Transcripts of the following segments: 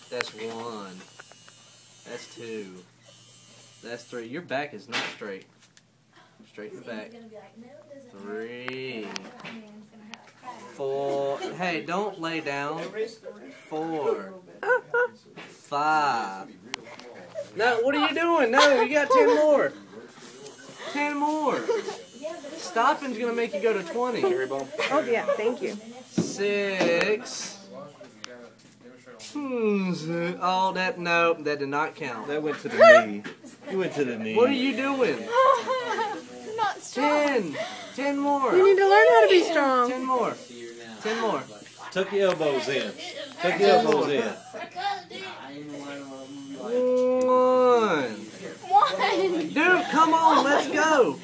That's 1. That's 2. That's 3. Your back is not straight. Straight in the back. 3. 4. Hey, don't lay down. 4. 5. No, what are you doing? No, you got 10 more. 10 more. Stopping's gonna make you go to 20. Oh yeah, thank you. 6. Oh, no, that did not count. That went to the knee. You went to the knee. What are you doing? You're not strong. 10 more. You need to learn how to be strong. 10 more. 10 more. Tuck your elbows in. Tuck your elbows in. 1. Dude, come on, let's go.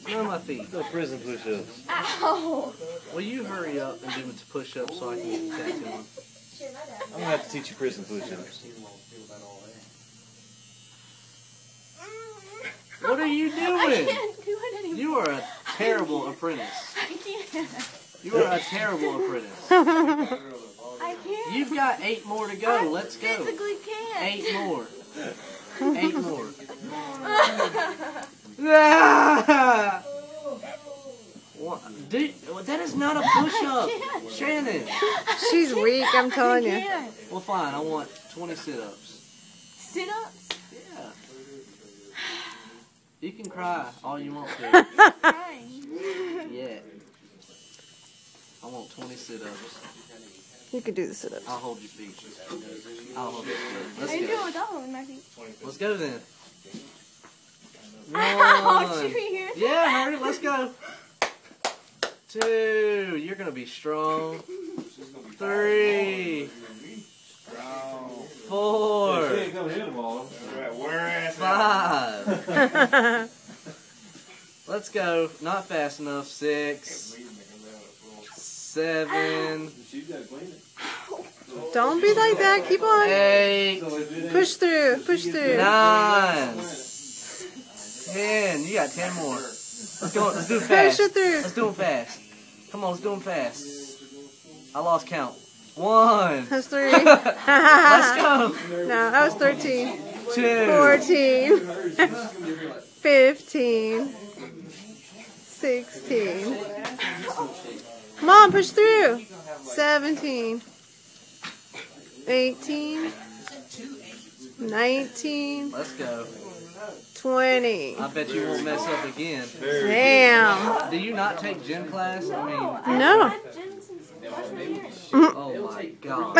No, my feet. No prison push-ups. Ow. Will you hurry up and do the push-ups so I can get that to him? I'm going to have to teach you prison push-ups. What are you I doing? can't do it anymore. You are a terrible apprentice. I can't. You are a terrible apprentice. I can't. You've got 8 more to go. Let's go. I physically can't. 8 more. 8 more. Dude, that is not a push-up. Shannon. She's weak, I'm telling you. Well, fine. I want 20 sit-ups. Sit-ups? Yeah. You can cry all you want to. Crying. Yeah. I want 20 sit-ups. You can do the sit-ups. I'll hold your feet. I'll hold your feet. Let's How you doing go. without holding my feet? Let's go then. Ouch, 1. you hear that? Yeah, hurry. Let's go. 2. You're going to be strong. 3. 4. 5. Let's go. Not fast enough. 6. 7. Don't be like that. Keep on. 8. Push through. Push through. 9. 10. You got 10 more. Let's go. Let's do it Push fast. it through. Let's do them fast. Come on, let's do them fast. I lost count. 1. That's 3. Let's go. No, that was 13. 2. 14. 15. 16. Come on, push through. 17. 18. 19. Let's go. 20. I bet you won't mess up again. Damn. Do you not take gym class? I mean, No. oh my God.